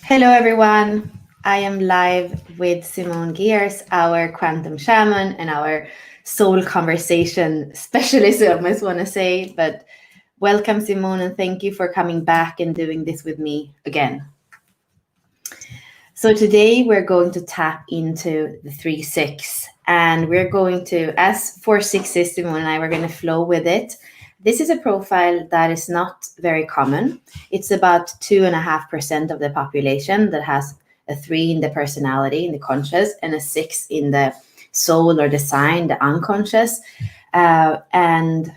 Hello, everyone. I am live with Simone Gers, our quantum shaman and our soul conversation specialist, I almost want to say. But welcome, Simone, and thank you for coming back and doing this with me again. So today we're going to tap into the 3-6, and we're going to, as for sixes, Simone and I, we're going to flow with it. This is a profile that is not very common. It's about 2.5% of the population that has a 3 in the personality, in the conscious, and a 6 in the soul or the sign, the unconscious. And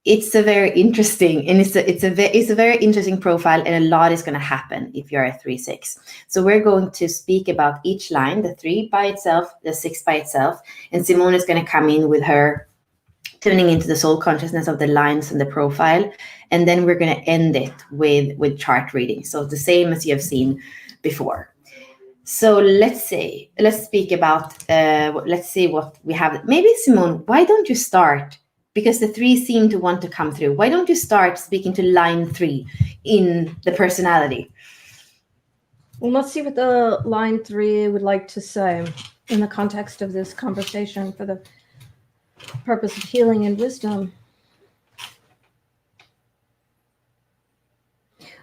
it's a very interesting, and it's a very interesting profile, and a lot is going to happen if you're a 3-6. So we're going to speak about each line, the 3 by itself, the 6 by itself, and Simone is going to come in with her tuning into the soul consciousness of the lines and the profile, and then we're going to end it with chart reading. So the same as you have seen before. So let's speak about let's see what we have. Maybe Simone, why don't you start? Because the 3 seem to want to come through. Why don't you start speaking to line 3 in the personality? Well, let's see what the line 3 would like to say in the context of this conversation for the purpose of healing and wisdom.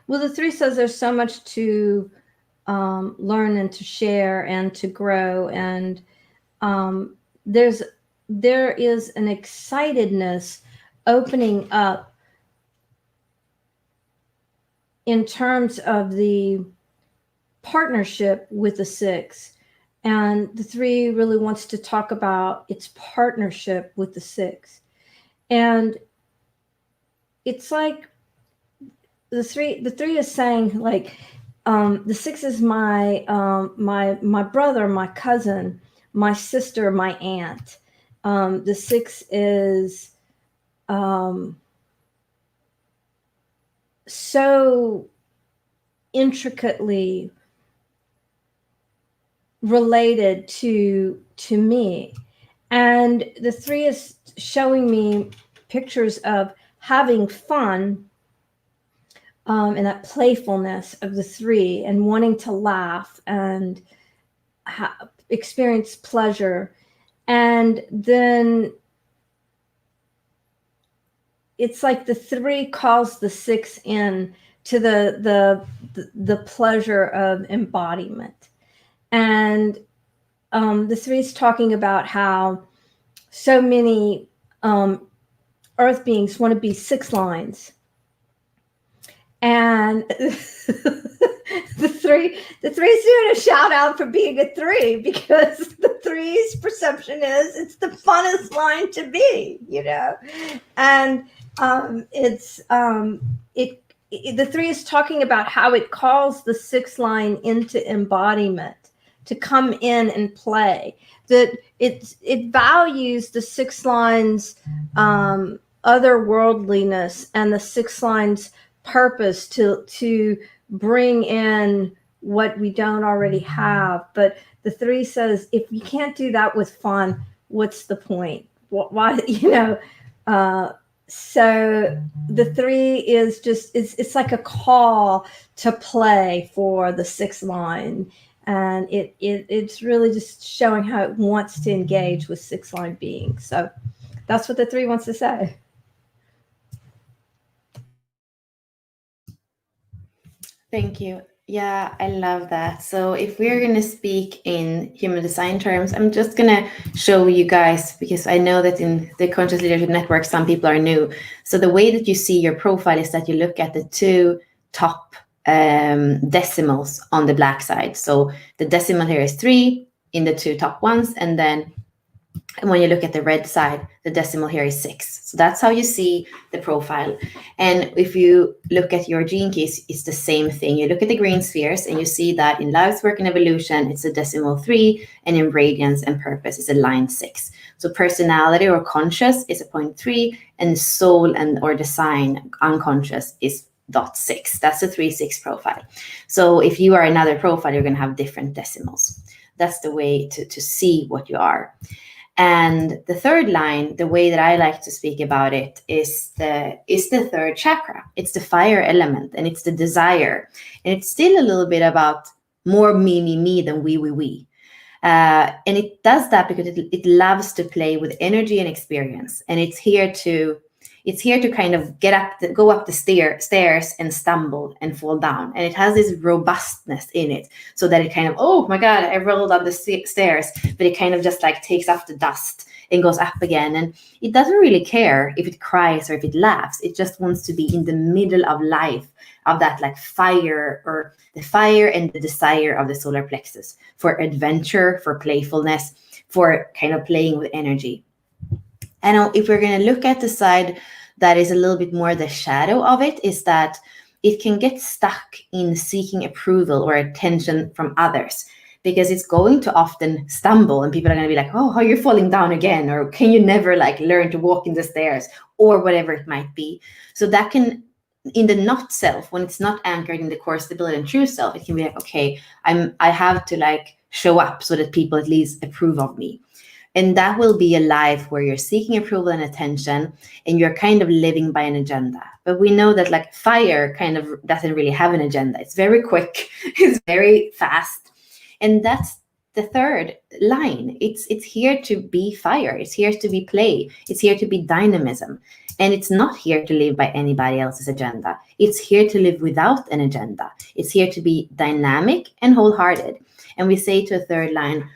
Well, the 3 says there's so much to learn and to share and to grow, and there is an excitedness opening up in terms of the partnership with the 6. And the 3 really wants to talk about its partnership with the 6. And it's like the 3 is saying, like, the 6 is my brother, my cousin, my sister, my aunt. The 6 is so intricately related to me, and the 3 is showing me pictures of having fun, and that playfulness of the 3, and wanting to laugh and experience pleasure. And then it's like the 3 calls the 6 in to the pleasure of embodiment. And the 3 is talking about how so many earth beings want to be 6 lines. And the 3 is doing a shout out for being a 3, because the 3's perception is it's the funnest line to be, And the 3 is talking about how it calls the 6 line into embodiment, to come in and play, that it values the 6 lines otherworldliness and the 6 lines purpose to bring in what we don't already have. But the 3 says, if you can't do that with fun, what's the point? Why, so the 3 is just, it's like a call to play for the 6 line. And it's really just showing how it wants to engage with 6 line beings. So that's what the 3 wants to say. Thank you. Yeah, I love that. So if we're going to speak in human design terms, I'm just going to show you guys, because I know that in the Conscious Leadership Network, some people are new. So the way that you see your profile is that you look at the 2 top decimals on the black side. So the decimal here is 3 in the 2 top ones, and then when you look at the red side, the decimal here is 6. So that's how you see the profile. And if you look at your gene keys, it's the same thing. You look at the green spheres and you see that in life's work and evolution, it's a decimal 3, and in radiance and purpose, it's a line 6. So personality or conscious is a 0.3, and soul and or design unconscious is 0.6. That's a 3-6 profile. So if you are another profile, you're going to have different decimals. That's the way to see what you are. And the third line, the way that I like to speak about it, is the third chakra. It's the fire element, and it's the desire. And it's still a little bit about more me than we. And it does that because it loves to play with energy and experience. And it's here to kind of go up the stairs and stumble and fall down. And it has this robustness in it, so that it kind of, oh my God, I rolled up the stairs, but it kind of just like takes off the dust and goes up again. And it doesn't really care if it cries or if it laughs. It just wants to be in the middle of life, of that like fire, or the fire and the desire of the solar plexus, for adventure, for playfulness, for kind of playing with energy. And if we're going to look at the side that is a little bit more the shadow of it, is that it can get stuck in seeking approval or attention from others, because it's going to often stumble, and people are going to be like, oh, how you're falling down again, or can you never like learn to walk in the stairs, or whatever it might be. So that can, in the not self, when it's not anchored in the core stability and true self, it can be like, okay, I have to like show up so that people at least approve of me. And that will be a life where you're seeking approval and attention, and you're kind of living by an agenda. But we know that like fire kind of doesn't really have an agenda. It's very quick, it's very fast. And that's the third line. It's here to be fire. It's here to be play. It's here to be dynamism. And it's not here to live by anybody else's agenda. It's here to live without an agenda. It's here to be dynamic and wholehearted. And we say to a third line,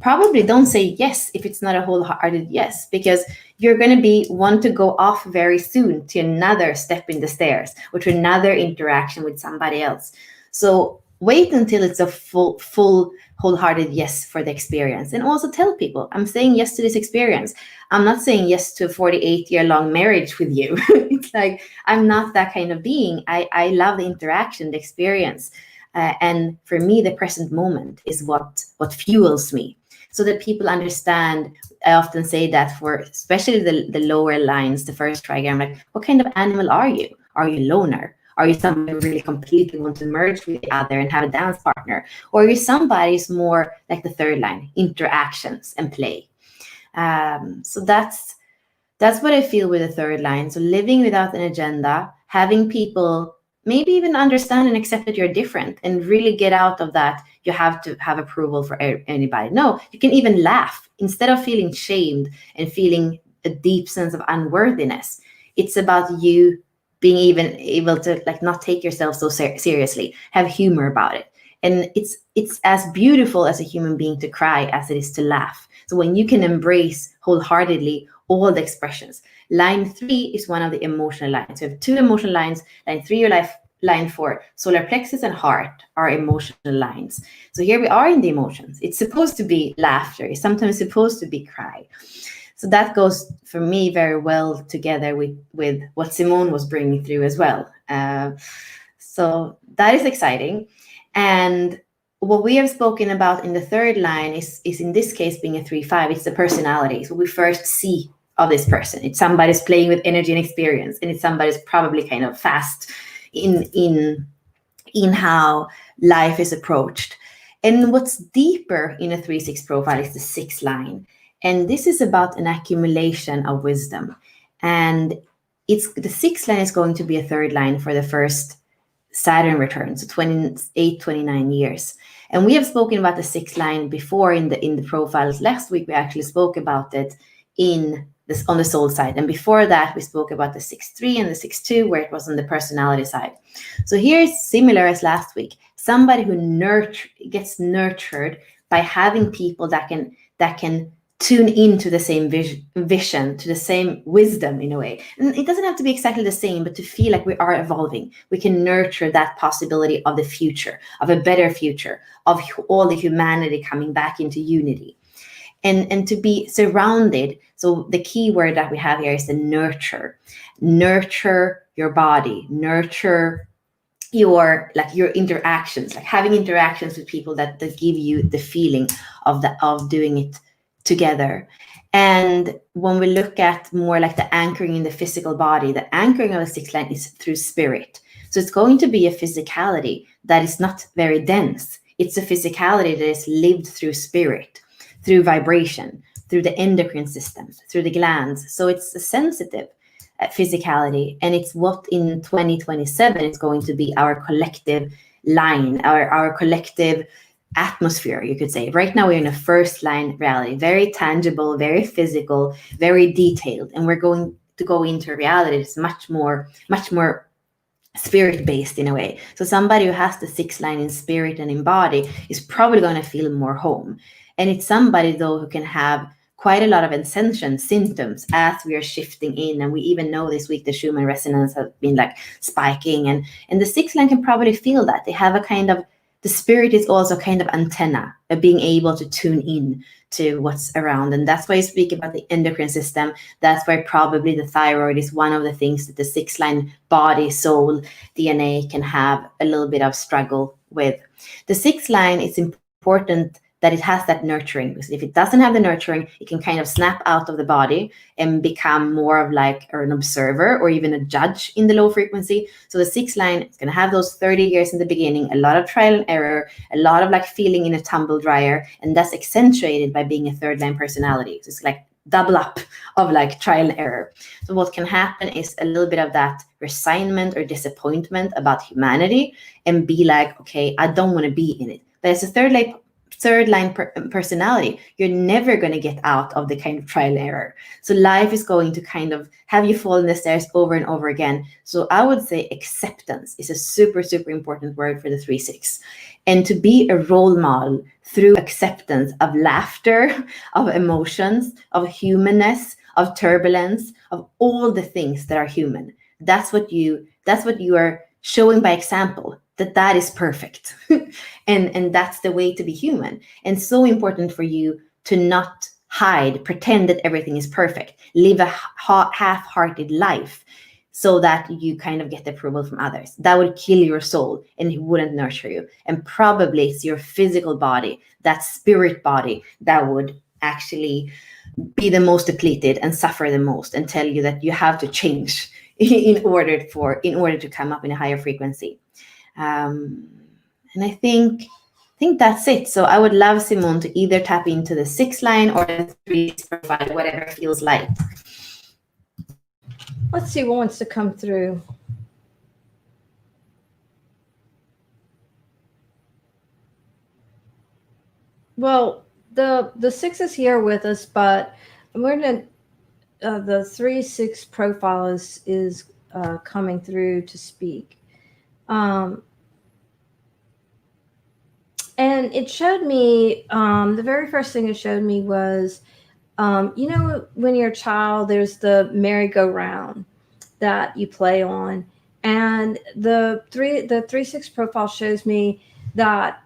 probably don't say yes if it's not a wholehearted yes, because you're going to be one to go off very soon to another step in the stairs, or to another interaction with somebody else. So wait until it's a full wholehearted yes for the experience. And also tell people, I'm saying yes to this experience. I'm not saying yes to a 48-year-long marriage with you. It's like, I'm not that kind of being. I love the interaction, the experience. And for me, the present moment is what fuels me. So that people understand. I often say that for especially the lower lines, the first trigram, like, what kind of animal are you? Are you a loner? Are you somebody who really completely want to merge with the other and have a dance partner? Or are you somebody who's more like the third line, interactions and play? So that's what I feel with the third line. So living without an agenda, having people maybe even understand and accept that you're different, and really get out of that you have to have approval for anybody. No, you can even laugh instead of feeling shamed and feeling a deep sense of unworthiness. It's about you being even able to like not take yourself so seriously, have humor about it. And it's as beautiful as a human being to cry as it is to laugh. So when you can embrace wholeheartedly all the expressions. Line 3 is one of the emotional lines. We have 2 emotional lines. Line 3 or line 4, solar plexus and heart are emotional lines. So here we are in the emotions. It's supposed to be laughter. It's sometimes supposed to be cry. So that goes for me very well together with what Simone was bringing through as well. So that is exciting. And what we have spoken about in the third line is in this case being a 3-5. It's the personality. So we first see of this person. It's somebody who's playing with energy and experience, and it's somebody who's probably kind of fast in how life is approached. And what's deeper in a 3-6 profile is the 6th line. And this is about an accumulation of wisdom. And it's the 6th line is going to be a third line for the first Saturn return, so 29 years. And we have spoken about the 6th line before in the profiles. Last week we actually spoke about it on the soul side, and before that we spoke about the 6-3 and the 6-2, where it was on the personality side. So here is similar as last week. Somebody who gets nurtured by having people that can tune into the same vision, to the same wisdom in a way. And it doesn't have to be exactly the same, but to feel like we are evolving. We can nurture that possibility of the future, of a better future, of all the humanity coming back into unity. And to be surrounded. So the key word that we have here is the nurture. Nurture your body, nurture your interactions, like having interactions with people that give you the feeling of doing it together. And when we look at more like the anchoring in the physical body, the anchoring of the 6th line is through spirit. So it's going to be a physicality that is not very dense. It's a physicality that is lived through spirit, through vibration, through the endocrine system, through the glands. So it's a sensitive physicality, and it's what in 2027 is going to be our collective line, our collective atmosphere, you could say. Right now we're in a first line reality, very tangible, very physical, very detailed, and we're going to go into a reality that's much more spirit based in a way. So somebody who has the 6th line in spirit and in body is probably going to feel more home. And it's somebody though who can have quite a lot of ascension symptoms as we are shifting in. And we even know this week the Schumann resonance has been like spiking, and the 6th line can probably feel that. They have a kind of, the spirit is also kind of antenna of being able to tune in to what's around. And that's why I speak about the endocrine system. That's why probably the thyroid is one of the things that the 6th line body, soul, DNA can have a little bit of struggle with. The 6th line, it's important that it has that nurturing, because if it doesn't have the nurturing, it can kind of snap out of the body and become more of like an observer or even a judge in the low frequency. So the 6th line is going to have those 30 years in the beginning, a lot of trial and error, a lot of like feeling in a tumble dryer, and that's accentuated by being a 3rd line personality. So it's like double up of like trial and error. So what can happen is a little bit of that resignment or disappointment about humanity, and be like, okay, I don't want to be in it. But as a third line personality, you're never going to get out of the kind of trial and error. So life is going to kind of have you fall in the stairs over and over again. So I would say acceptance is a super, super important word for the 3-6. And to be a role model through acceptance of laughter, of emotions, of humanness, of turbulence, of all the things that are human. That's what you are showing by example, that is perfect. and that's the way to be human. And so important for you to not hide, pretend that everything is perfect, live a half-hearted life so that you kind of get approval from others. That would kill your soul and it wouldn't nurture you. And probably it's your physical body, that spirit body, that would actually be the most depleted and suffer the most, and tell you that you have to change in order to come up in a higher frequency. And I think that's it. So I would love Simone to either tap into the 6th line or the 3 profile, whatever feels light. Let's see what wants to come through. Well, the 6 is here with us, but we're gonna the 3-6 profile is coming through to speak. And it showed me, the very first thing it showed me was, when you're a child, there's the merry-go-round that you play on. And the 3-6 profile shows me that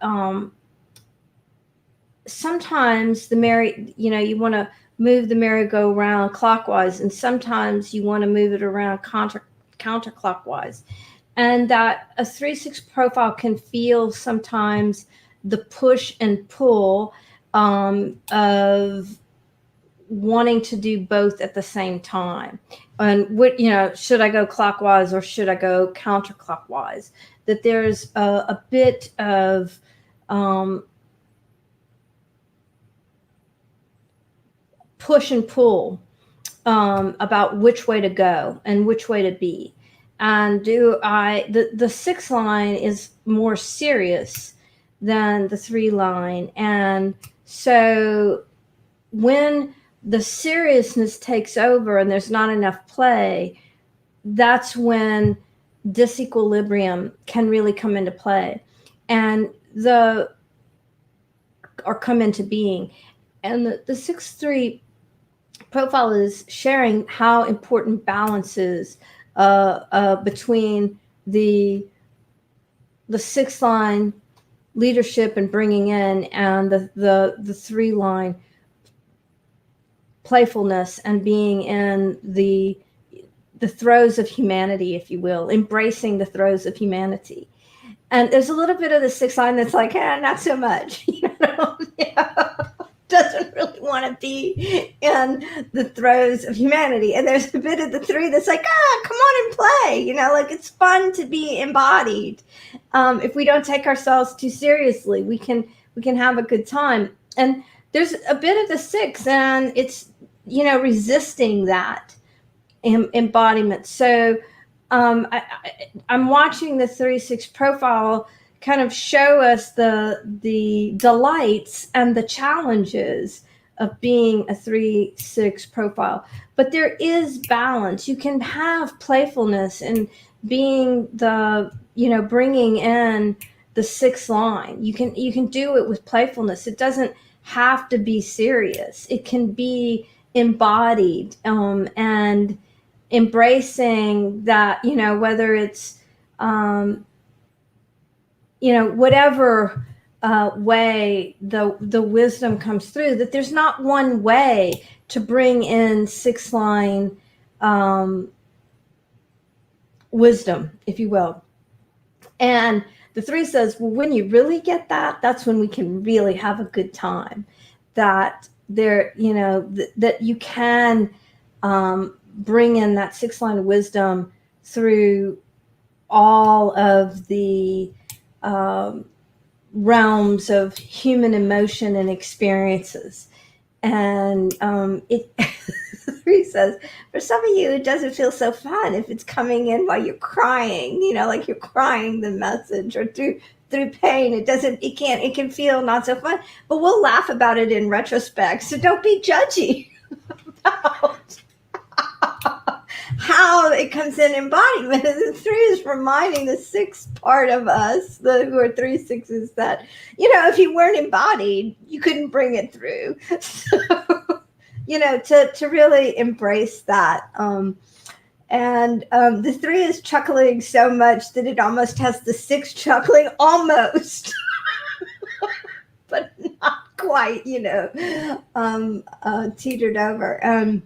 sometimes you want to move the merry-go-round clockwise, and sometimes you want to move it around counterclockwise. And that a 3-6 profile can feel sometimes the push and pull of wanting to do both at the same time. And should I go clockwise or should I go counterclockwise? That there's a bit of push and pull about which way to go and which way to be. And the 6 line is more serious than the 3 line. And so when the seriousness takes over and there's not enough play, that's when disequilibrium can really come into play or come into being. And the 6-3 profile is sharing how important balance is between the 6 line leadership and bringing in, and the 3 line playfulness and being in the throes of humanity, if you will, embracing the throes of humanity. And there's a little bit of the 6 line that's like, not so much, doesn't really want to be in the throes of humanity. And there's a bit of the 3 that's like, come on and play, like it's fun to be embodied. If we don't take ourselves too seriously, we can have a good time. And there's a bit of the 6, and it's, resisting that embodiment. So I'm watching the 3-6 profile kind of show us the delights and the challenges of being a 3-6 profile. But there is balance. You can have playfulness and being the, bringing in the 6th line. You can do it with playfulness. It doesn't have to be serious. It can be embodied, and embracing that, whether it's, whatever way the wisdom comes through, that there's not one way to bring in 6th line wisdom, if you will. And the 3 says, well, when you really get that, that's when we can really have a good time. That there, that you can bring in that 6th line of wisdom through all of the realms of human emotion and experiences. And it 3 says, for some of you, it doesn't feel so fun if it's coming in while you're crying, like you're crying the message, or through pain. It can feel not so fun, but we'll laugh about it in retrospect. So don't be judgy about how it comes in embodiment. And the 3 is reminding the 6th part of us, who are 3-6s, that, if you weren't embodied, you couldn't bring it through. So, to really embrace that. And the 3 is chuckling so much that it almost has the 6 chuckling, almost, but not quite, teetered over.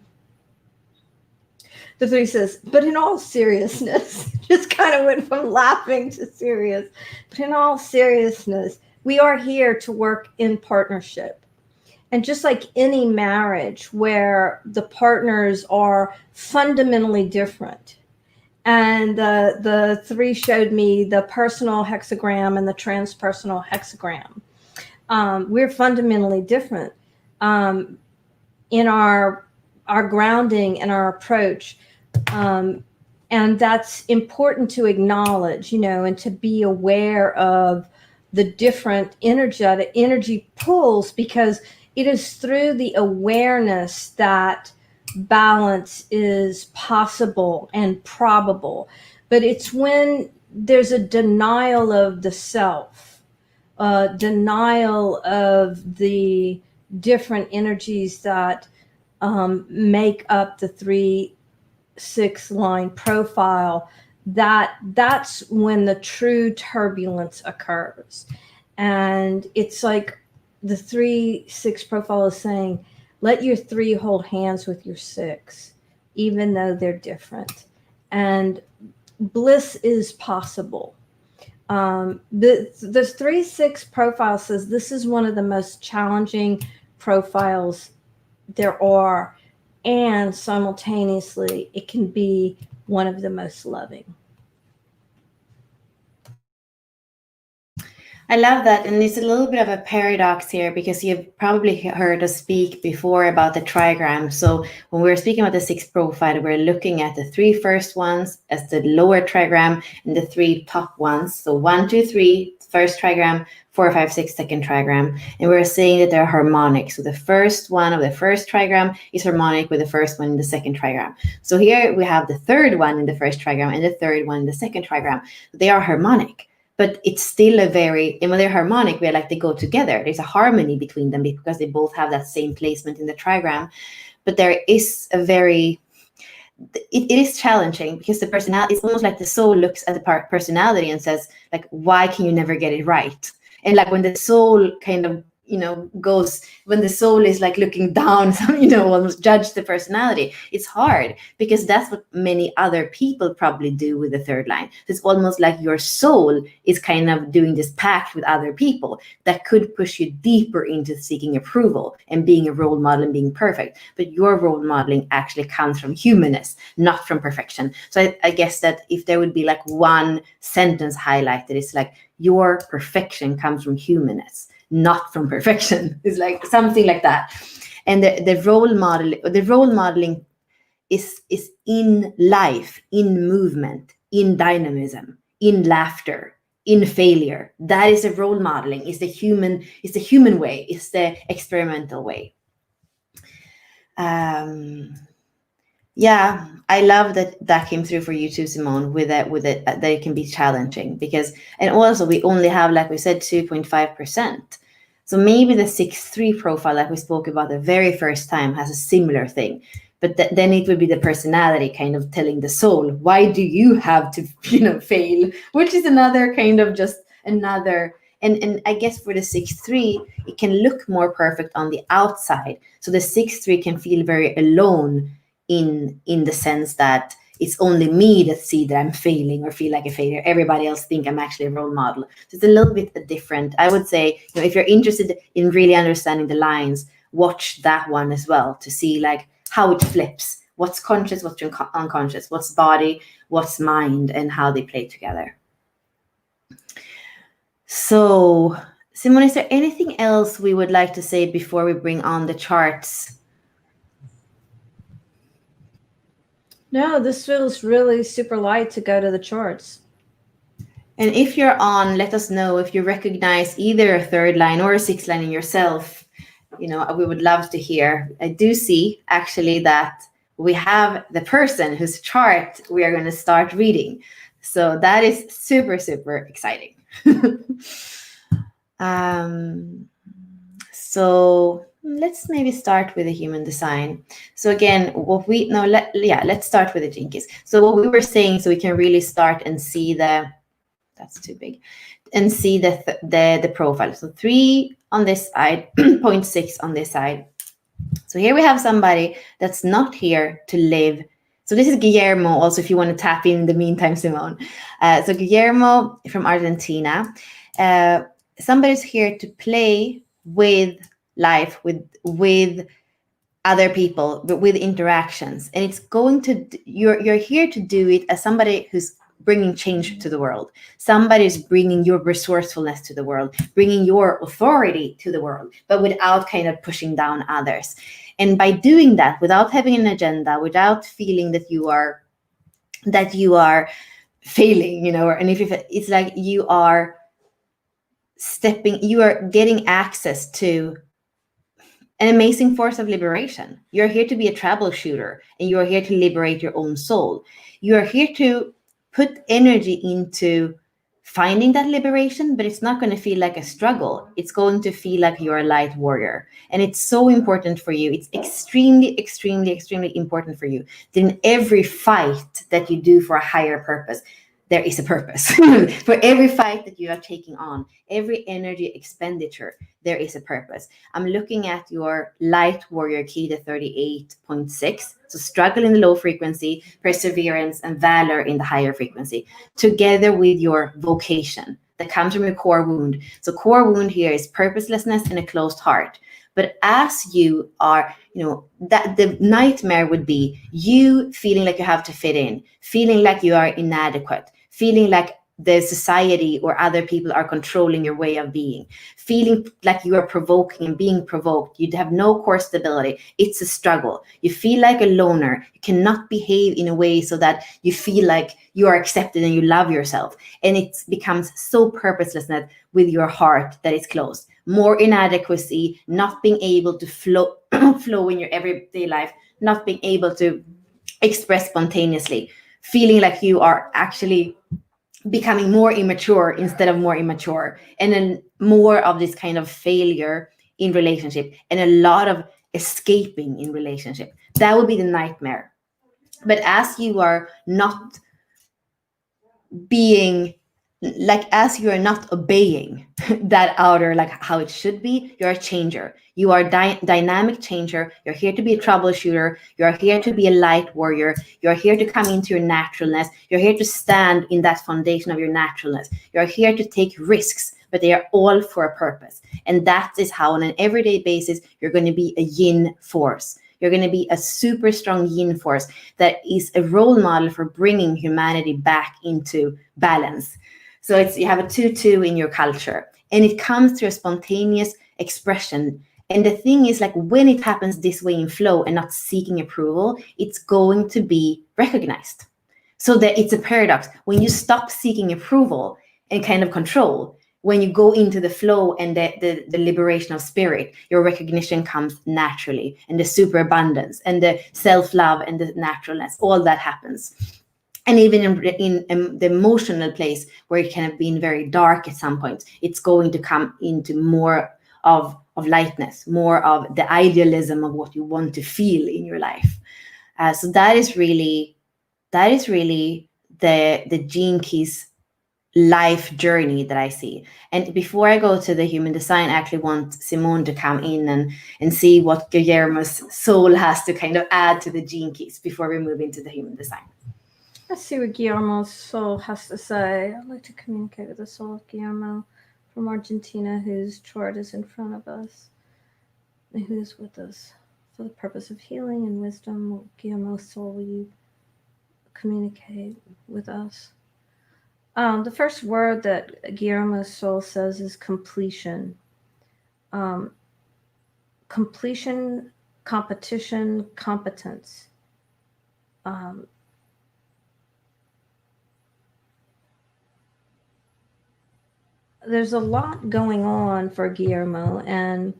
The 3 says, but in all seriousness, just kind of went from laughing to serious. But in all seriousness, we are here to work in partnership. And just like any marriage where the partners are fundamentally different. And the 3 showed me the personal hexagram and the transpersonal hexagram. We're fundamentally different in our grounding and our approach. And that's important to acknowledge, and to be aware of the different energy pulls, because it is through the awareness that balance is possible and probable. But it's when there's a denial of the self, denial of the different energies that make up the 3-6 line profile, that's when the true turbulence occurs. And it's like the 3-6 profile is saying, let your 3 hold hands with your 6, even though they're different. And bliss is possible. The 3-6 profile says this is one of the most challenging profiles there are, and simultaneously it can be one of the most loving. I love that. And it's a little bit of a paradox here, because you've probably heard us speak before about the trigram. So when we're speaking about the 6 profile, we're looking at the 3 first ones as the lower trigram and the 3 top ones. So 1, 2, 3, first trigram, 4, 5, 6, second trigram. And we're saying that they're harmonic. So the first one of the first trigram is harmonic with the first one in the second trigram. So here we have the third one in the first trigram and the third one in the second trigram. They are harmonic. But it's still and when they're harmonic, we're like, they go together. There's a harmony between them because they both have that same placement in the trigram. But there is it is challenging, because the personality, it's almost like the soul looks at the personality and says, like, why can you never get it right? And like when the soul kind of, goes, when the soul is like looking down, almost judge the personality, it's hard, because that's what many other people probably do with the third line. It's almost like your soul is kind of doing this pact with other people that could push you deeper into seeking approval and being a role model and being perfect. But your role modeling actually comes from humanness, not from perfection. So I guess that if there would be like one sentence highlighted, it's like, your perfection comes from humanness, not from perfection. It's like something like that. And the role modeling is in life, in movement, in dynamism, in laughter, in failure. That is a role modeling. It's the human way. It's the experimental way. Yeah, I love that came through for you too, Simone, with it that it can be challenging, because, and also we only have, like we said, 2.5%. So maybe the 6-3 profile that we spoke about the very first time has a similar thing, but then it would be the personality kind of telling the soul, why do you have to, fail? Which is another kind of just another. And I guess for the 6-3, it can look more perfect on the outside. So the 6-3 can feel very alone in the sense that it's only me that see that I'm failing or feel like a failure. Everybody else think I'm actually a role model. So it's a little bit different. I would say, if you're interested in really understanding the lines, watch that one as well to see like how it flips. What's conscious, what's unconscious, what's body, what's mind, and how they play together. So, Simone, is there anything else we would like to say before we bring on the charts? No, this feels really super light to go to the charts. And if you're on, let us know if you recognize either a third line or a sixth line in yourself. We would love to hear. I do see actually that we have the person whose chart we are going to start reading. So that is super, super exciting. So let's maybe start with the human design. So again, let's start with the jinkies. So what we were saying, so we can really start and see that's too big, and see the profile. So 3 on this side, 0.6 on this side. So here we have somebody that's not here to live. So this is Guillermo, also, if you want to tap in the meantime, Simone. So Guillermo from Argentina. Somebody's here to play with life, with other people, but with interactions. And it's going to, you're here to do it as somebody who's bringing change to the world. Somebody's bringing your resourcefulness to the world, bringing your authority to the world, but without kind of pushing down others. And by doing that, without having an agenda, without feeling that you are failing, and if it's like you are getting access to an amazing force of liberation. You're here to be a troubleshooter, and you're here to liberate your own soul. You're here to put energy into finding that liberation, but it's not going to feel like a struggle. It's going to feel like you're a light warrior. And it's so important for you. It's extremely, extremely, extremely important for you that in every fight that you do for a higher purpose, there is a purpose. For every fight that you are taking on, every energy expenditure, there is a purpose. I'm looking at your light warrior key, the 38.6. So struggle in the low frequency, perseverance, and valor in the higher frequency, together with your vocation that comes from your core wound. So core wound here is purposelessness and a closed heart. But as you are, that the nightmare would be you feeling like you have to fit in, feeling like you are inadequate, feeling like the society or other people are controlling your way of being, feeling like you are provoking and being provoked. You have no core stability. It's a struggle. You feel like a loner. You cannot behave in a way so that you feel like you are accepted and you love yourself. And it becomes so purposeless with your heart that it's closed. More inadequacy, not being able to flow in your everyday life, not being able to express spontaneously, feeling like you are actually becoming more immature instead of more immature, and then more of this kind of failure in relationship and a lot of escaping in relationship. That would be the nightmare. But as you are not being as you are not obeying that outer, like how it should be, you're a changer. You are dynamic changer. You're here to be a troubleshooter. You're here to be a light warrior. You're here to come into your naturalness. You're here to stand in that foundation of your naturalness. You're here to take risks, but they are all for a purpose. And that is how on an everyday basis, you're going to be a yin force. You're going to be a super strong yin force that is a role model for bringing humanity back into balance. So you have a 2-2 in your culture. and it comes through a spontaneous expression. And the thing is, like, when it happens this way in flow and not seeking approval, it's going to be recognized. So that it's a paradox. When you stop seeking approval and kind of control, when you go into the flow and the liberation of spirit, your recognition comes naturally, and the superabundance and the self-love and the naturalness, all that happens. And even in the emotional place where it can have been very dark at some point, it's going to come into more of lightness, more of the idealism of what you want to feel in your life. So that is really the Gene Keys life journey that I see. And before I go to the human design, I actually want Simone to come in and see what Guillermo's soul has to kind of add to the Gene Keys before we move into the human design. Let's see what Guillermo's soul has to say. I'd like to communicate with the soul of Guillermo from Argentina, whose chart is in front of us, and who is with us for the purpose of healing and wisdom. Guillermo's soul, will you communicate with us? The first word that Guillermo's soul says is completion. Completion, competition, competence. There's a lot going on for Guillermo, and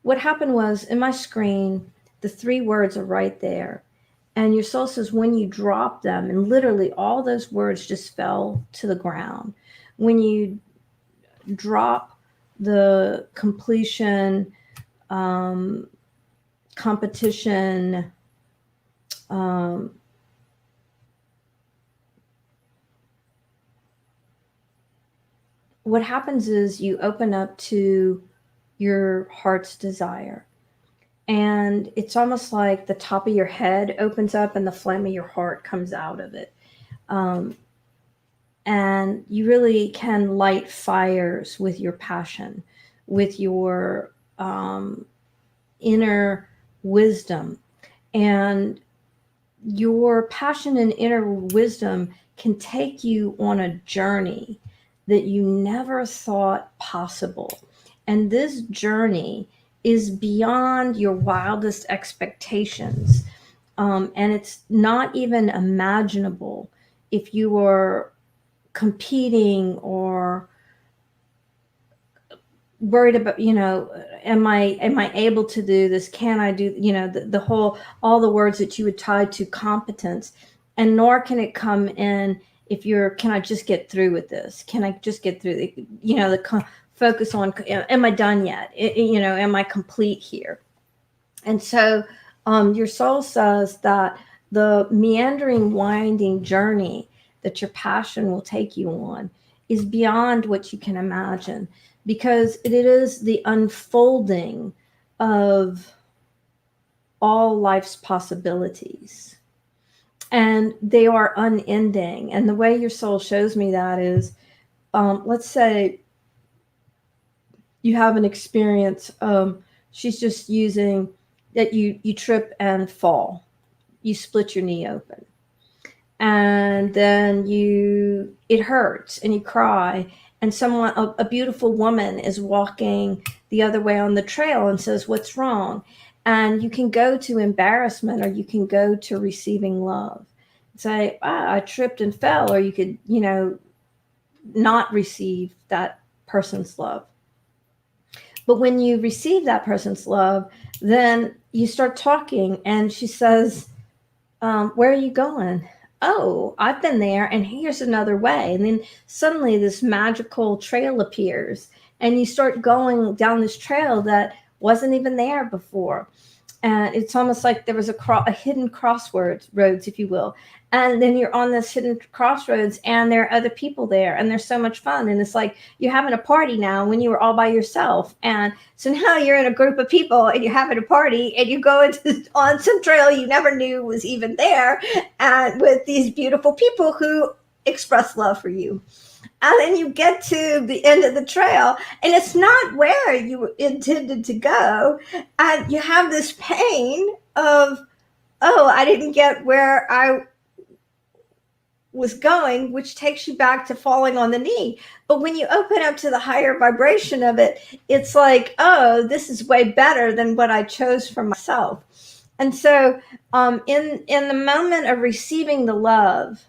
what happened was, in my screen, the 3 words are right there, and your soul says when you drop them, and literally all those words just fell to the ground. When you drop the completion, competition, what happens is you open up to your heart's desire. And it's almost like the top of your head opens up and the flame of your heart comes out of it. And you really can light fires with your passion, with your inner wisdom. And your passion and inner wisdom can take you on a journey that you never thought possible. And this journey is beyond your wildest expectations. And it's not even imaginable if you were competing or worried about, am I able to do this? Can I do, all the words that you would tie to competence. And nor can it come in if can I just get through with this? Can I just get through the focus on, am I done yet? Am I complete here? And so your soul says that the meandering, winding journey that your passion will take you on is beyond what you can imagine, because it is the unfolding of all life's possibilities. And they are unending. And the way your soul shows me that is, let's say you have an experience, she's just using that you trip and fall. You split your knee open. And then it hurts and you cry. And a beautiful woman is walking the other way on the trail and says, "What's wrong?" And you can go to embarrassment, or you can go to receiving love. Say, I tripped and fell. Or you could, not receive that person's love. But when you receive that person's love, then you start talking, and she says, where are you going? Oh, I've been there, and here's another way. And then suddenly this magical trail appears, and you start going down this trail that wasn't even there before. And it's almost like there was a hidden roads, if you will. And then you're on this hidden crossroads, and there are other people there, and there's so much fun. And it's like you're having a party now when you were all by yourself. And so now you're in a group of people, and you're having a party, and you go on some trail you never knew was even there, and with these beautiful people who express love for you. And then you get to the end of the trail, and it's not where you intended to go. And you have this pain of, oh, I didn't get where I was going, which takes you back to falling on the knee. But when you open up to the higher vibration of it, it's like, oh, this is way better than what I chose for myself. And so in the moment of receiving the love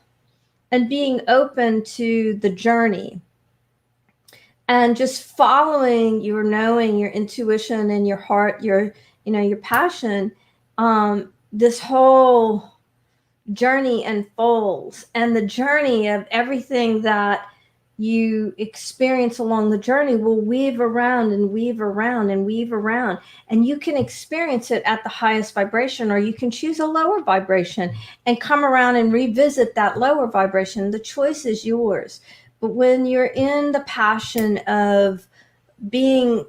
and being open to the journey and just following your knowing, your intuition and your heart, your passion, this whole journey unfolds, and the journey of everything that you experience along the journey will weave around and weave around and weave around, and you can experience it at the highest vibration, or you can choose a lower vibration and come around and revisit that lower vibration. The choice is yours. But when you're in the passion of being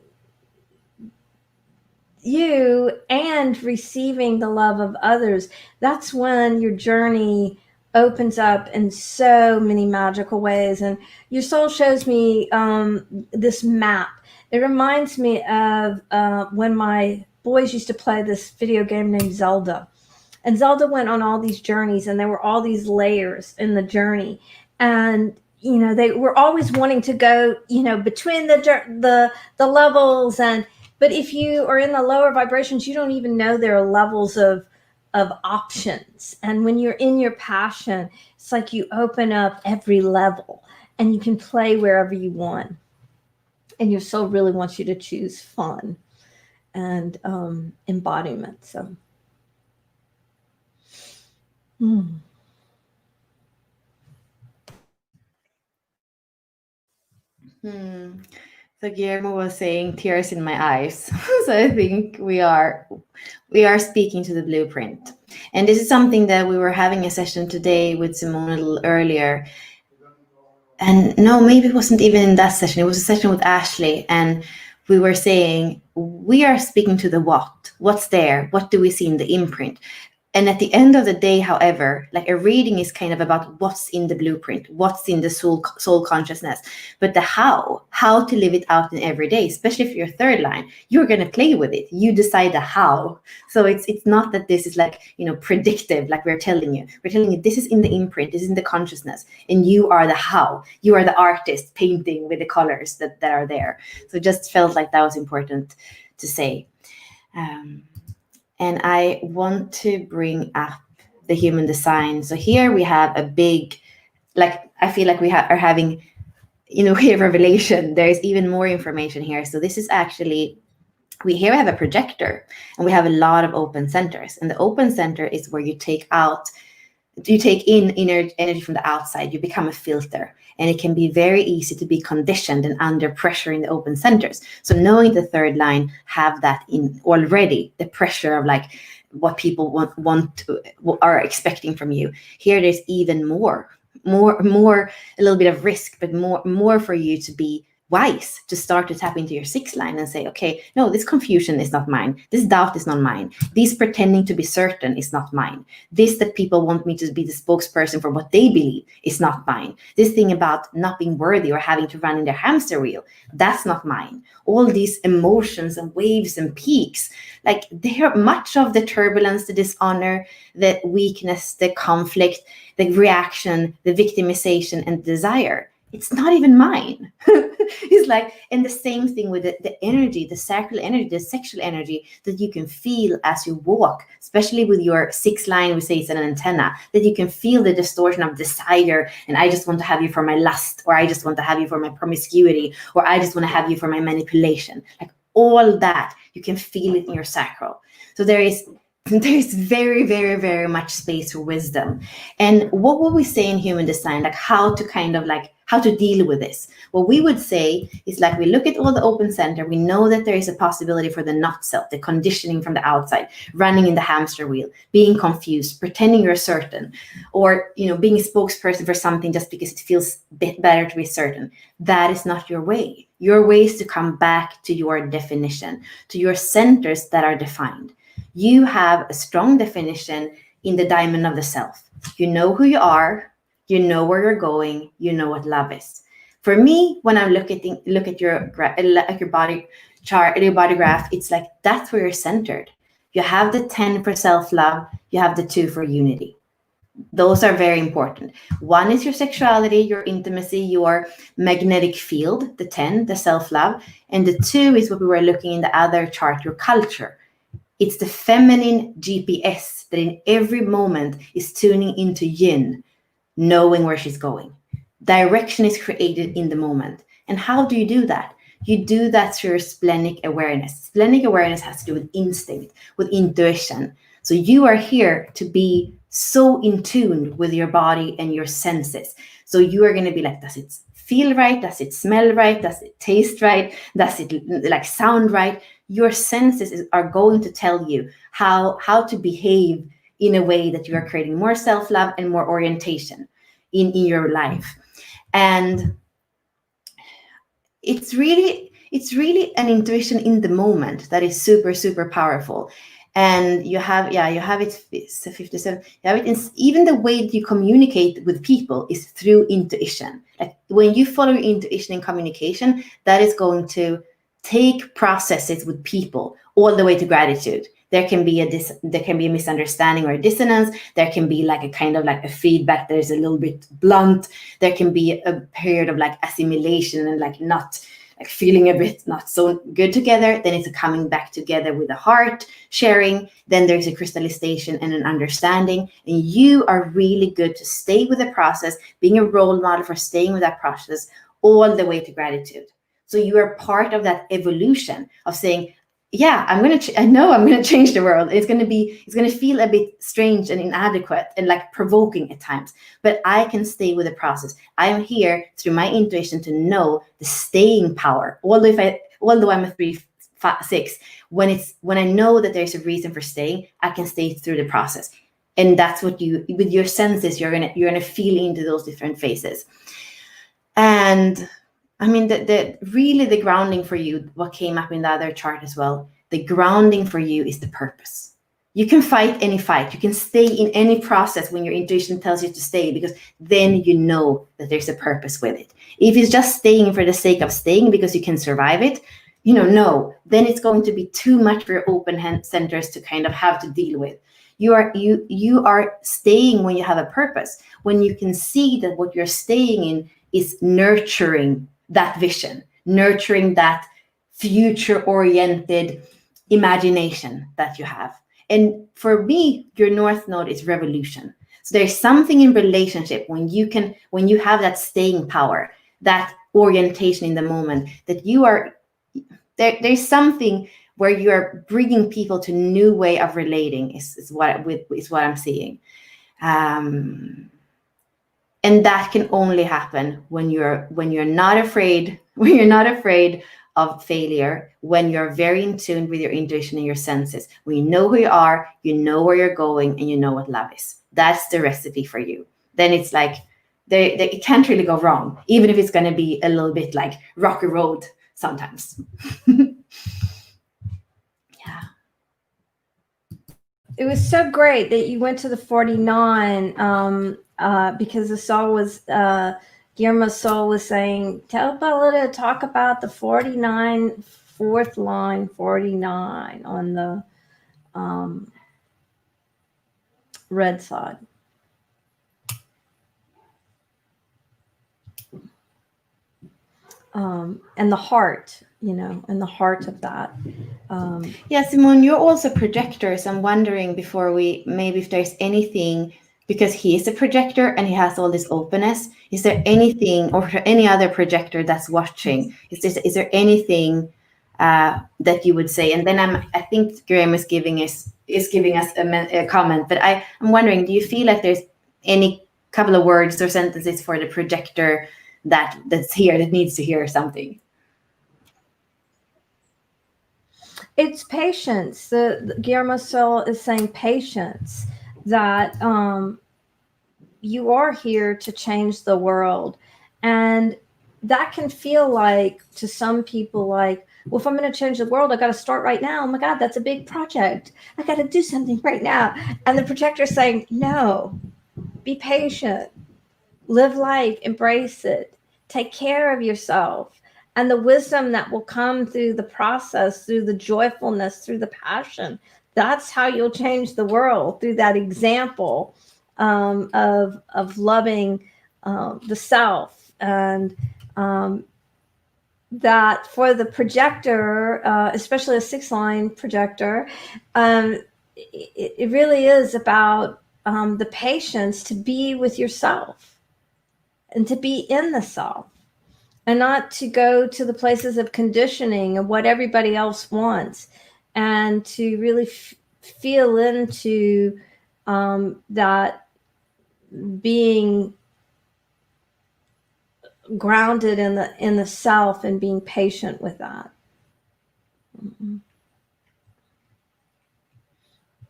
you and receiving the love of others, that's when your journey opens up in so many magical ways. And your soul shows me this map. It reminds me of when my boys used to play this video game named Zelda. And Zelda went on all these journeys, and there were all these layers in the journey. And they were always wanting to go between the levels. But if you are in the lower vibrations, you don't even know there are levels of options. And when you're in your passion, it's like you open up every level and you can play wherever you want. And your soul really wants you to choose fun and embodiment. So. So Guillermo was saying tears in my eyes. So I think we are speaking to the blueprint. And this is something that we were having a session today with Simone a little earlier. And no, maybe it wasn't even in that session. It was a session with Ashley. And we were saying, we are speaking to the what. What's there? What do we see in the imprint? And at the end of the day, however, like a reading is kind of about what's in the blueprint, what's in the soul consciousness, but the how to live it out in every day, especially if you're third line, you're going to play with it. You decide the how. So it's not that this is like, predictive, like we're telling you. We're telling you this is in the imprint, this is in the consciousness, and you are the how. You are the artist painting with the colors that are there. So it just felt like that was important to say. And I want to bring up the human design. So here we have a big, I feel like we are having, we have revelation. There's even more information here. So this is actually, we have a projector, and we have a lot of open centers. And the open center is where you take in inner energy from the outside. You become a filter, and it can be very easy to be conditioned and under pressure in the open centers. So knowing the third line have that in already, the pressure of like what people are expecting from you. Here there's even more, a little bit of risk, but more for you to be wise, to start to tap into your sixth line and say, okay, no, this confusion is not mine. This doubt is not mine. This pretending to be certain is not mine. This that people want me to be the spokesperson for what they believe is not mine. This thing about not being worthy or having to run in their hamster wheel, that's not mine. All these emotions and waves and peaks, like they're much of the turbulence, the dishonor, the weakness, the conflict, the reaction, the victimization and desire. It's not even mine. It's like, and the same thing with the energy, the sacral energy, the sexual energy that you can feel as you walk, especially with your sixth line, we say it's an antenna, that you can feel the distortion of desire. And I just want to have you for my lust, or I just want to have you for my promiscuity, or I just want to have you for my manipulation. Like all that, you can feel it in your sacral. So there's very, very, very much space for wisdom. And what would we say in human design, like how to deal with this? What we would say is like, we look at all the open center, we know that there is a possibility for the not self, the conditioning from the outside, running in the hamster wheel, being confused, pretending you're certain, or being a spokesperson for something just because it feels better to be certain. That is not your way. Your way is to come back to your definition, to your centers that are defined. You have a strong definition in the diamond of the self. You know who you are, you know where you're going, you know what love is. For me, when I look at your body chart, your body graph, it's like that's where you're centered. You have the 10 for self-love, you have the 2 for unity. Those are very important. One is your sexuality, your intimacy, your magnetic field, the 10, the self-love. And the 2 is what we were looking in the other chart, your culture. It's the feminine GPS that in every moment is tuning into yin, knowing where she's going. Direction is created in the moment. And how do you do that? You do that through your splenic awareness. Splenic awareness has to do with instinct, with intuition. So you are here to be so in tune with your body and your senses. So you are going to be like, does it feel right? Does it smell right? Does it taste right? Does it like sound right? Your senses are going to tell you how to behave in a way that you are creating more self-love and more orientation in your life. And it's really an intuition in the moment that is super, super powerful. And you have it 57. You have it in, even the way that you communicate with people is through intuition. Like when you follow your intuition in communication, that is going to take processes with people all the way to gratitude. There can be a misunderstanding or a dissonance. There can be like a kind of like a feedback that is a little bit blunt. There can be a period of like assimilation and like not like feeling a bit not so good together. Then it's a coming back together with a heart sharing. Then there's a crystallization and an understanding. And you are really good to stay with the process, being a role model for staying with that process all the way to gratitude. So you are part of that evolution of saying, yeah, I know I'm going to change the world. It's going to feel a bit strange and inadequate and like provoking at times, but I can stay with the process. I am here through my intuition to know the staying power. Although I'm a 3, 5, 6, when I know that there's a reason for staying, I can stay through the process. And that's what with your senses, you're going to feel into those different phases. And I mean, the grounding for you, what came up in the other chart as well, the grounding for you is the purpose. You can fight any fight. You can stay in any process when your intuition tells you to stay, because then you know that there's a purpose with it. If it's just staying for the sake of staying because you can survive it, no, then it's going to be too much for your open hand centers to kind of have to deal with. You are staying when you have a purpose, when you can see that what you're staying in is nurturing that vision, nurturing that future-oriented imagination that you have. And for me, your North Node is revolution. So there's something in relationship when you have that staying power, that orientation in the moment, that you are there's something where you are bringing people to new way of relating is what I'm seeing. And that can only happen when you're not afraid, of failure, when you're very in tune with your intuition and your senses, when you know who you are, you know where you're going, and you know what love is. That's the recipe for you. Then it's like it can't really go wrong, even if it's going to be a little bit like rocky road sometimes. Yeah. It was so great that you went to the 49 because the soul was Guillermo's soul was saying, tell Bella to talk about the 49, fourth line 49 on the red side. And the heart, and the heart of that. Yeah, Simone, you're also projector. So I'm wondering before maybe if there's anything, because he is a projector and he has all this openness, is there anything, or any other projector that's watching, is there anything that you would say? And then I think Graham is giving us a comment, but I'm wondering, do you feel like there's any couple of words or sentences for the projector that's here, that needs to hear something? It's patience. The Guillermo soul is saying patience, that you are here to change the world. And that can feel like, to some people, like, well, if I'm going to change the world, I got to start right now. Oh my God, that's a big project. I got to do something right now. And the projector is saying, no, be patient, live life, embrace it, take care of yourself. And the wisdom that will come through the process, through the joyfulness, through the passion, that's how you'll change the world, through that example of loving the self, and that for the projector, especially a 6-line projector, it really is about the patience to be with yourself and to be in the self, and not to go to the places of conditioning and what everybody else wants, and to really feel into that being grounded in the self and being patient with that.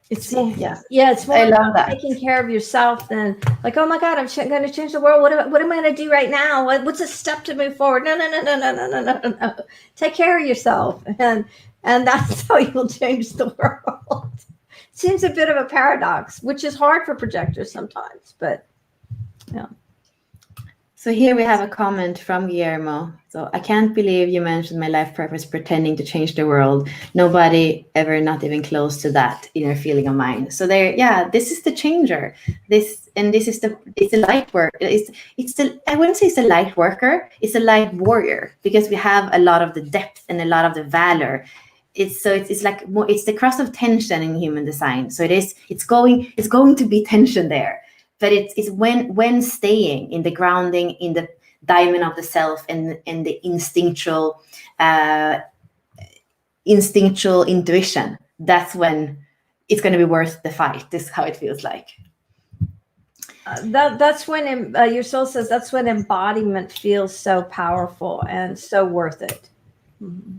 It's it's more I love about that. taking care of yourself than like, oh my God, I'm going to change the world. What am I going to do right now? What's a step to move forward? No. Take care of yourself, and that's how you'll change the world. Seems a bit of a paradox, which is hard for projectors sometimes, but yeah. So here we have a comment from Guillermo. So I can't believe you mentioned my life purpose pretending to change the world. Nobody ever, not even close to that inner feeling of mine. So there, yeah, this is the changer. It's a light work. I wouldn't say it's a light worker. It's a light warrior, because we have a lot of the depth and a lot of the valor. It's like more, it's the cross of tension in human design. So it's going to be tension there. But it's when staying in the grounding, in the diamond of the self, and the instinctual intuition, that's when it's going to be worth the fight. This is how it feels like. That's when your soul says that's when embodiment feels so powerful and so worth it. Mm-hmm.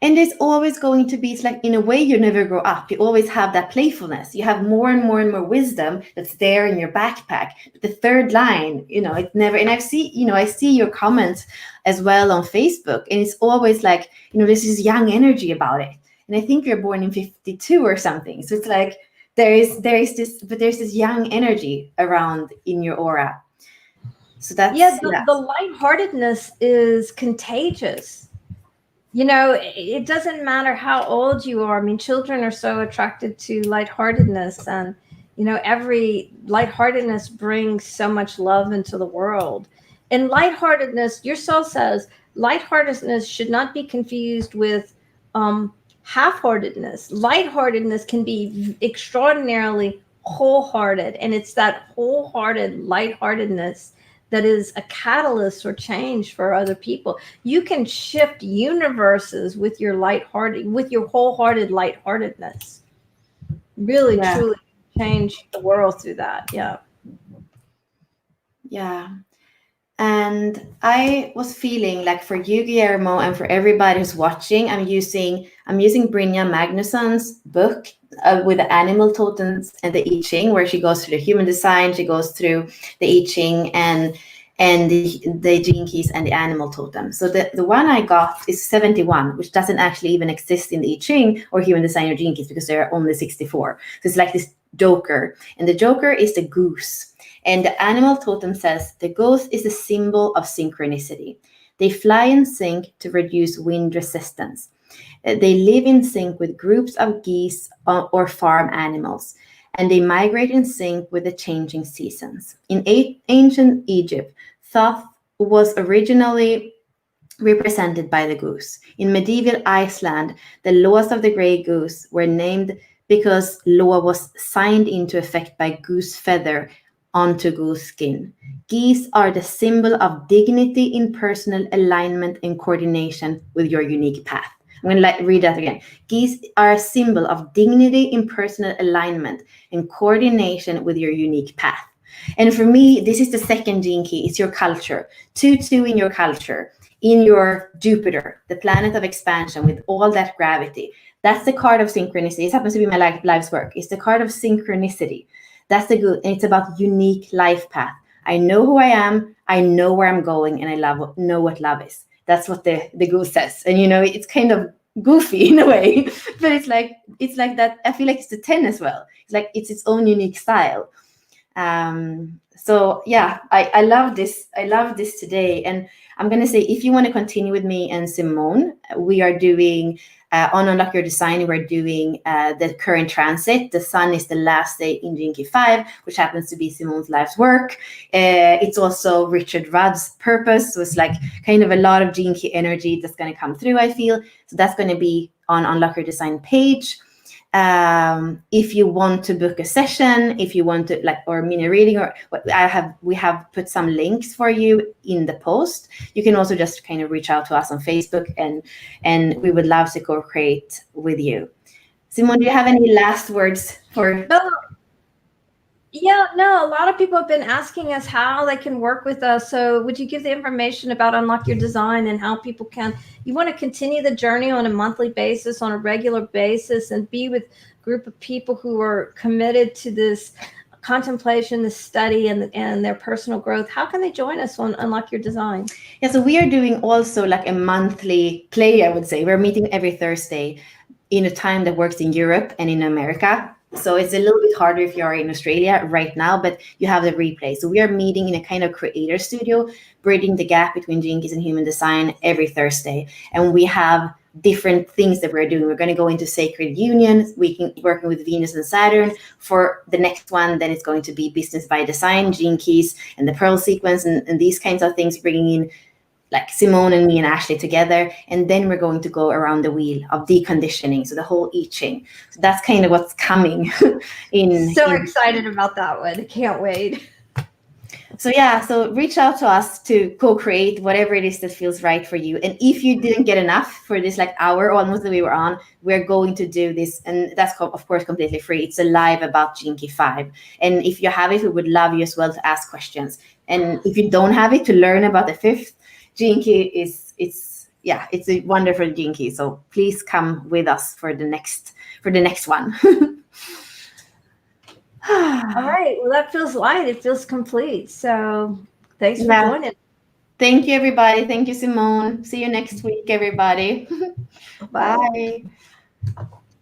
And there's always going to be, it's like, in a way, you never grow up. You always have that playfulness. You have more and more and more wisdom that's there in your backpack. But the third line, it never, and I see your comments as well on Facebook, and it's always like, there's this young energy about it. And I think you're born in 52 or something. So it's like, there's this young energy around in your aura. So that's, the lightheartedness is contagious. It doesn't matter how old you are. I mean, children are so attracted to lightheartedness, and, every lightheartedness brings so much love into the world. And lightheartedness, your soul says, lightheartedness should not be confused with half-heartedness. Lightheartedness can be extraordinarily wholehearted, and it's that wholehearted lightheartedness that is a catalyst or change for other people. You can shift universes with your wholehearted lightheartedness. Really, truly change the world through that. Yeah. Yeah. And I was feeling like, for you, Guillermo, and for everybody who's watching, I'm using Brynja Magnusson's book with the animal totems and the I Ching, where she goes through the human design, she goes through the I Ching and the gene keys and the animal totem. So the one I got is 71, which doesn't actually even exist in the I Ching or human design or gene keys, because there are only 64. So it's like this joker, and the joker is the goose. And the animal totem says the goose is a symbol of synchronicity. They fly in sync to reduce wind resistance. They live in sync with groups of geese or farm animals, and they migrate in sync with the changing seasons. In ancient Egypt, Thoth was originally represented by the goose. In medieval Iceland, the laws of the grey goose were named because law was signed into effect by goose feather onto goose skin. Geese are the symbol of dignity in personal alignment and coordination with your unique path. I'm going to read that again. Geese are a symbol of dignity in personal alignment and coordination with your unique path. And for me, this is the second gene key. It's your culture. 2-2 in your culture, in your Jupiter, the planet of expansion with all that gravity. That's the card of synchronicity. This happens to be my life's work. It's the card of synchronicity. That's the good, and it's about unique life path. I know who I am, I know where I'm going, and I know what love is. That's what the goose says. And it's kind of goofy in a way, but it's like that. I feel like it's the 10 as well. It's like it's its own unique style. So yeah, I love this. I love this today. And I'm going to say, if you want to continue with me and Simone, we are doing on Unlock Your Design, we're doing the current transit. The sun is the last day in Jinki 5, which happens to be Simone's life's work. It's also Richard Rudd's purpose. So it's like kind of a lot of Jinki energy that's going to come through, I feel. So that's going to be on Unlock Your Design page. If you want to book a session, if you want to or mini reading, or what we have put some links for you in the post. You can also just kind of reach out to us on Facebook, and we would love to co-create with you. Simone, do you have any last words for? Yeah, no, a lot of people have been asking us how they can work with us. So would you give the information about Unlock Your Design and how people can, you want to continue the journey on a monthly basis, on a regular basis, and be with a group of people who are committed to this contemplation, this study, and their personal growth. How can they join us on Unlock Your Design? Yeah, so we are doing also like a monthly play, I would say. We're meeting every Thursday in a time that works in Europe and in America. So it's a little bit harder if you are in Australia right now, but you have the replay. So we are meeting in a kind of creator studio, bridging the gap between Jinkies and human design every Thursday. And we have different things that we're doing. We're going to go into sacred union. Working with Venus and Saturn. For the next one, then it's going to be business by design, Jinkies, and the pearl sequence, and these kinds of things, bringing in like Simone and me and Ashley together. And then we're going to go around the wheel of deconditioning. So the whole I Ching. So that's kind of what's coming Excited about that one. I can't wait. So yeah, so reach out to us to co-create whatever it is that feels right for you. And if you didn't get enough for this like hour almost that we were on, we're going to do this. And that's of course completely free. It's a live about Jinki 5. And if you have it, we would love you as well to ask questions. And if you don't have it, to learn about the 5th, Jinki it's a wonderful Jinki. So please come with us for the next one. All right. Well, that feels light. It feels complete. So thanks for joining. Thank you, everybody. Thank you, Simone. See you next week, everybody. Bye.